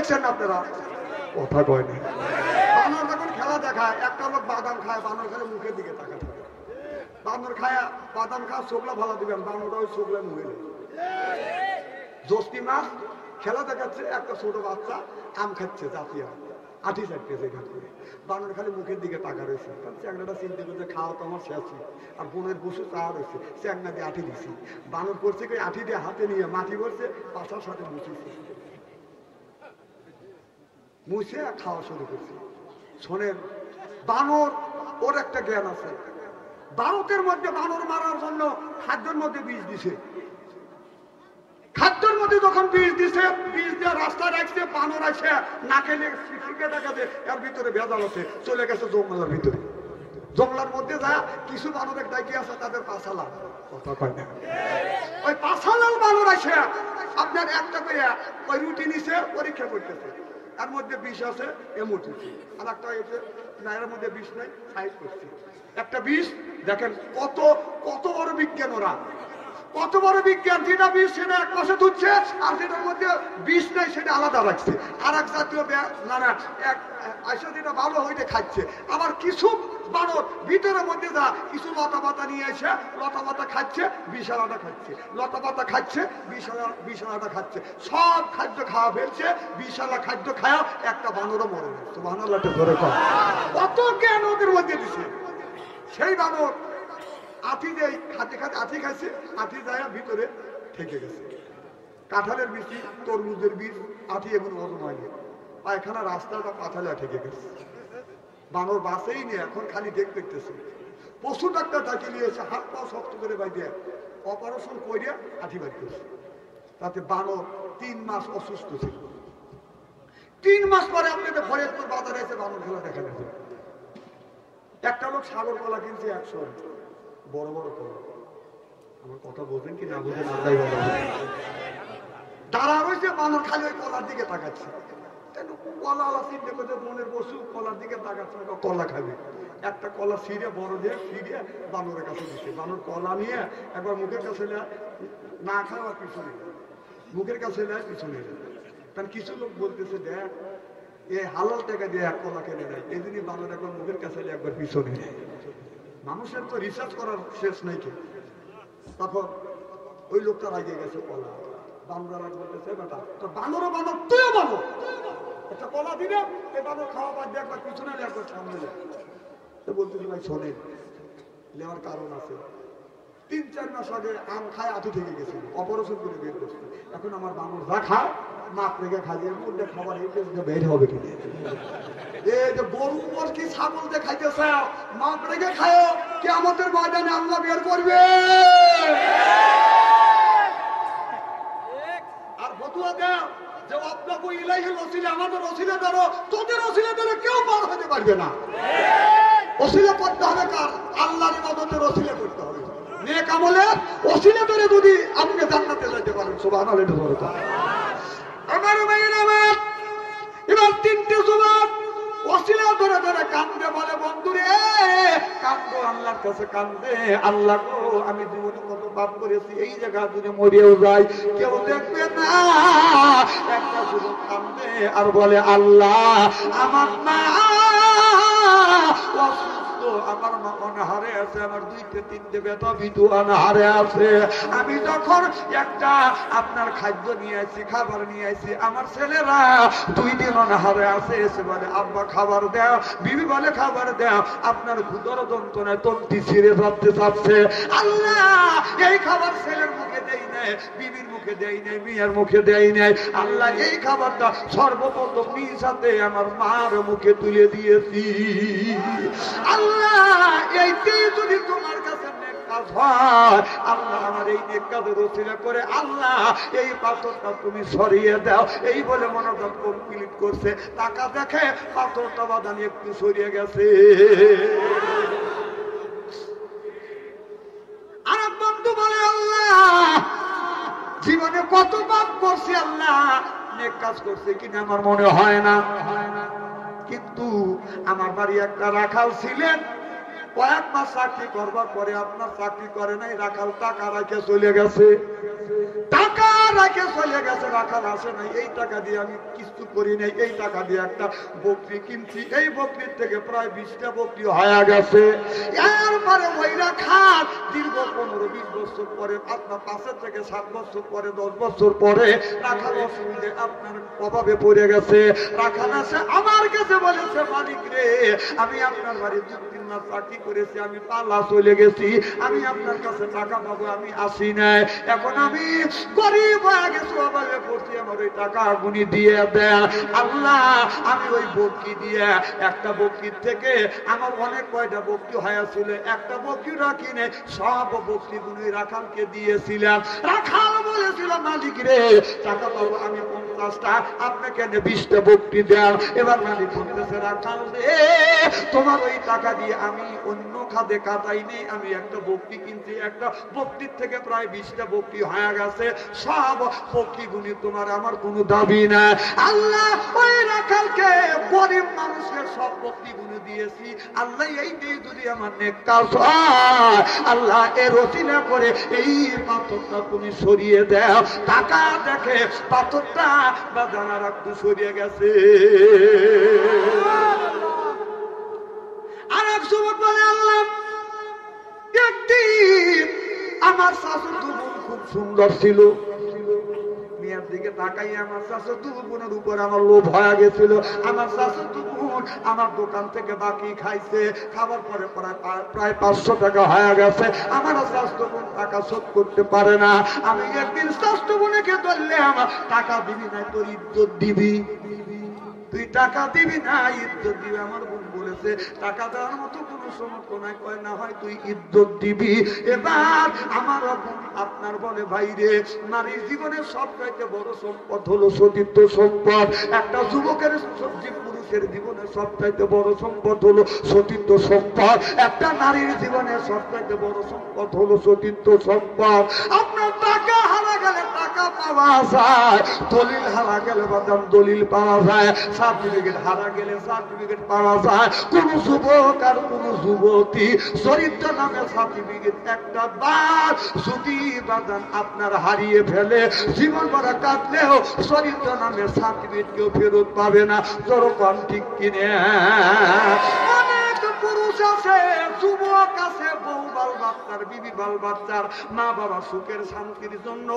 দেখছেন আপনারা? কথা কয় না। বানর যখন খেলা দেখায়, একটা লোক বাদাম খায়, বানর খেলে মুখের দিকে তাকায় থাকে। বানর খায় বাদাম খায়, চোখলা ভালো দিবেন, বানরটা ওই চোখলা মুখে নেই। জোস্তি মাছ খেলা দেখাচ্ছে, একটা ছোট বাচ্চা আম খাচ্ছে, জাতীয় আঠি চাটতেছে এখান করে, বানর খালি মুখের দিকে তাকা রয়েছে। চ্যাংড়াটা চিন্তা করছে খাওয়া তো আমার শেষ, আর বোনের বসে চাওয়া রয়েছে, চ্যাংড়া দিয়ে আঠি দিছি। বানর করছে কি আঠি দিয়ে হাতে নিয়ে মাটি করছে, পাশার সাথে মুছেছে, মুছে খাওয়া শুরু করছে। শোনেন, বানর ওর একটা জ্ঞান আছে। ভারতের মধ্যে বানর মারার জন্য খাদ্যের মধ্যে বীজ দিছে। খাদ্যের মধ্যে যখন বীজ দিছে, বীজ দিয়ে রাস্তা রাখছে, বানর আসে না খেলে শিখে দেখাছে এর ভিতরে ভেজাল আছে, চলে গেছে জঙ্গলের ভিতরে। জঙ্গলের মধ্যে যা কিছু বানরের দায়িত্ব আছে, তাদের পাশালা কথা কয় না, ওই পাশালাল বানর আসে আপনার একটা করে ওই রুটি নিছে, পরীক্ষা করতেছে, এর মধ্যে বিষ আছে এমন উঠেছে, আর একটা না এর মধ্যে বিষ নাই সাইজ করছে। একটা বিষ দেখেন কত কত বড় বিজ্ঞান, ওরা কত বড় বিজ্ঞান। যেটা বিষ সেটা এক পাশে ধুচ্ছে, আর যেটার মধ্যে বিষ নাই সেটা আলাদা রাখছে। আর এক জাতীয় না এক আইসা যেটা ভালো হইতে খাচ্ছে। আবার কিছু বানর ভিতরের মধ্যে যা কিছু লতা পাতা নিয়ে এসে লতা পাতা খাচ্ছে, বিশালাটা খাচ্ছে, লতা পাতা খাচ্ছে, বিশালাটা খাচ্ছে, সব খাদ্য খাওয়া ফেলছে। বিশালা খাদ্য খাওয়া একটা বানরও মরে না। সুবহানাল্লাহটা ধরে কত জ্ঞান ওদের মধ্যে দিছে। সেই বানর আঠি দেয়, খাতে খাতে আঠি খাইছে, আঠি যায় ভিতরে থেকে গেছে। কাঁঠালের বীজ, তরমুজের বীজ, আঠি এগুলো ওজন হয়নি, পায়খানা রাস্তাটা কাঁঠালে ঠেকে গেছে। বানর বাসেই নিয়ে এখন খালি দেখতেছে। পশু ডাক্তার ডাকি নিয়েছে, হাত পা শক্ত করে বাইরে অপারেশন করে আঠি বাড়ি করছে। তাতে বানর 3 মাস অসুস্থ ছিল। 3 মাস পরে আপনাদের ফরিদপুর বাজারে এসে বানর খেলা দেখা গেছে। একটা লোক সাগর কলা কিনছে 100, বড় বড় কলা। আমার কথা বোঝেন কি না বোঝেন আল্লাহ ভালো। দাঁড়া রয়েছে, বানর খালি ওই কলার দিকে তাকাচ্ছে। কলা চিন্তা করছে মনের পশু, কলার দিকে তাকাচ্ছে, কলা খাবে। একটা কলা ছিঁড়ে বড় দিয়ে ছিঁড়ে বানরের কাছে দিচ্ছে। বানর কলা নিয়ে একবার মুখের কাছে না খাওয়া পিছনে, মুখের কাছে নেয় পিছনে। কারণ কিছু লোক বলতেছে দেখ এ হালাল টাকা দিয়ে এক কলা কেনে নেয়, এই জন্যই বানর একবার মুখের কাছে একবার পিছনে নেয়। মানুষের তো রিসার্চ করার শেষ নাই কে। তখন ওই লোকটা রাগিয়ে গেছে কলা। বানরা রাগ বলতেছে বেটা তো বানরও বানর, তুইও বানর, একটা কলা দিবে, এই বানর খাওয়া বাদ দিয়ে একবার পিছনে একবার সামনে যায়। তো বলতেছি ভাই শোনেন, নেওয়ার কারণ আছে। 3-4 মাস আগে আম খায় আঠি থেকে গেছিল, অপারেশন করে বের করছে। এখন আমার বানর যা খায় মাপ রেখে খাইয়ে মধ্যে খাবার বের হবে কিনে। এই যে গরু কি ছাগল যে খাইতেছে মাপ রেখে খায়, কে আমাদের ময়দানে আল্লাহ বের করবে। আর ফতুয়া দেয় যে আপনাকে ইলাইহিল ওসিলা, আমাদের ওসিলা ধরো, তোদের ওসিলা ধরে কেউ পার হতে পারবে না। ওসিলা করতে হবে কার? আল্লাহর ইবাদতের ওসিলা করতে হবে। নেক আমলের ওসিলা ধরে যদি আপনি জান্নাতে যেতে পারেন, সুবহানাল্লাহ। আমার ভাইয়েরা আমার, এবার 3টে যুবক ওসিলা ধরে ধরে কান্দে, বলে বন্ধুরে কান্দো, আল্লাহর কাছে কান্দে, আল্লাহ গো আমি জীবনে কত পাপ করেছি, এই জায়গা যদি মরিয়েও যাই কেউ দেখবে না। একটা যুবক কান্দে আর বলে আল্লাহ আমার মা অসুস্থ, আমার মা অনাহারে আছে, আমার 2-3টে বেটা বিধু অনাহারে আছে। আমি যখন একটা আপনার খাদ্য নিয়ে আসি, খাবার নিয়ে আসি, আমার ছেলেরা 2 দিন অনাহারে আছে, এসে বলে আব্বা খাবার দাও, বিবি বলে খাবার দাও, আপনার ক্ষুধার যন্ত্রণায় তন্তি ছিঁড়ে যাচ্ছে যাচ্ছে। আল্লাহ এই খাবার ছেলের মুখে দেই নাই, বিবির মুখে দেই নাই, মেয়ের মুখে দেই নাই। আল্লাহ এই খাবারটা সর্বপ্রথম নিজ হাতে আমার মার মুখে তুলে দিয়েছি। আল্লাহ এইটাই যদি তোমার কাছে নেক কাজ হয়, আল্লাহ আমার এই নেক কাজের ওসিলা করে আল্লাহ এই পাথরটা তুমি সরিয়ে দাও। এই বলে মনোযোগ কমপ্লিট করছে, টাকা দেখে পাথরটা বাদানি একটু সরিয়ে গেছে। আর বন্ধু বলে আল্লাহ জীবনে কত পাপ করছি, আল্লাহ নেক কাজ করছে কিনা আমার মনে হয় না, কিন্তু আমার বাড়ি একটা রাখাল ছিলেন, কয়েক মাস চাকরি করবার পরে আপনার চাকরি করে নাই, রাখাল টাকা রাখে চলে গেছে, টাকা রাখে চলে গেছে, রাখাল আসে নাই। এই টাকা দিয়ে আমি কিছু করি নাই, এই টাকা দিয়ে একটা বকরি কিনছি, এই বকরির থেকে প্রায় 20টা বকরি হয়ে গেছে। এরপরে ওই রাখাল দীর্ঘ 15-20 বছর পরে, আপনার 5 থেকে 7 বছর পরে, 10 বছর পরে রাখাল অসুবিধে আপনার অভাবে পড়ে গেছে। রাখাল আসে আমার কাছে বলেছে, মালিক রে, আমি আপনার বাড়ি 2-3 মাস চাকরি করেছি, আমি পালা চলে গেছি, আমি আপনার কাছে টাকা পাবো, আমি আসি নাই, এখন আমি গরিব হয়ে গেছি, অভাবে পড়ছি, আমার ওই টাকা গুনি দিয়ে দেন। আল্লাহ, আমি ওই বকরি দিয়ে, একটা বকরির থেকে আমার অনেক কয়টা বকরি হয়েছিল, একটা বকরি রাখি নেই, সব বকরি গুনি রাখালকে দিয়েছিলাম। রাখাল বলেছিল, মালিক রে, টাকা পাবো আমি 50টা, আপনাকে 20টা বকরি দেন। এবার মালিক বলতেছে, রাখাল রে, তোমার ওই টাকা দিয়ে আমি অন্য খাদে কাটাইনি, আমি একটা বকরি কিনছি, একটা বকরির থেকে প্রায় 20টা বকরি হয়ে গেছে, সব বকরি গুনি তোমার, আমার কোনো দাবি নাই। আল্লাহ ওই রাখালকে, গরিব মানুষকে সব বকরি গুনি দিয়েছি, আল্লাহ এই দিয়ে যদি আমার নেক কাজ হয়, আল্লাহ এর ওসিলা করে এই পাথরটা তুমি সরিয়ে দাও। টাকা দেখে পাথরটা বা জানার একটু সরিয়ে গেছে। আর এক যুবক বলে, আল্লাহ, একদিন আমার শাশুড়ি বোন খুব সুন্দর ছিল, মেয়ের দিকে তাকাই আমার শাশুড়ি বোনের উপর আমার লোভ হয়ে গেছিল। আমার শাশুড়ি বোন আমার দোকান থেকে বাকি খাইছে, খাবার পরে প্রায় 500 টাকা হয়ে গেছে, আমার শাশুড়ি বোন টাকা শোধ করতে পারে না। আমি একদিন শাশুড়ি বোনকে ধরলাম, টাকা দিবি না তোর ইজ্জত দিবি, তুই টাকা দিবি না ইজ্জত দিবি। আমার বোন বলেছে, টাকা দেওয়ার মতো কোনো সমর্থ নাই, কয় না হয় তুই ইজ্জত দিবি। এবার আমার বোন আপনার বলে, ভাইরে, নারীর জীবনের সবচাইতে বড় সম্পদ হলো সতীত্ব সম্পদ। একটা যুবকের পুরুষের জীবনে সবচাইতে বড় সম্পদ হলো সতীত্ব সম্পদ, একটা নারীর জীবনে সবচাইতে বড় সম্পদ হলো সতীত্ব সম্পদ। আপনার টাকা হারা গেলে টাকা পাওয়া যায়, দলিল হারা গেলে বাদাম দলিল পাওয়া যায়, সার্টিফিকেট হারা গেলে সার্টিফিকেট পাওয়া যায়। কোন যুবক আর কোন যুবতী চরিত্র নামে সার্টিফিকেট একটা বার যদি বাদাম আপনার হারিয়ে ফেলে, জীবন ভরা কাটলেও চরিত্র নামে সার্টিফিকেট কেউ ফেরত পাবে না। যেরকম ঠিক কিনে অনেক পুরুষ আছে, যুবক আছে, বউ বাল বাচ্চার, বিবি বাল বাচ্চার, মা বাবা সুখের শান্তির জন্য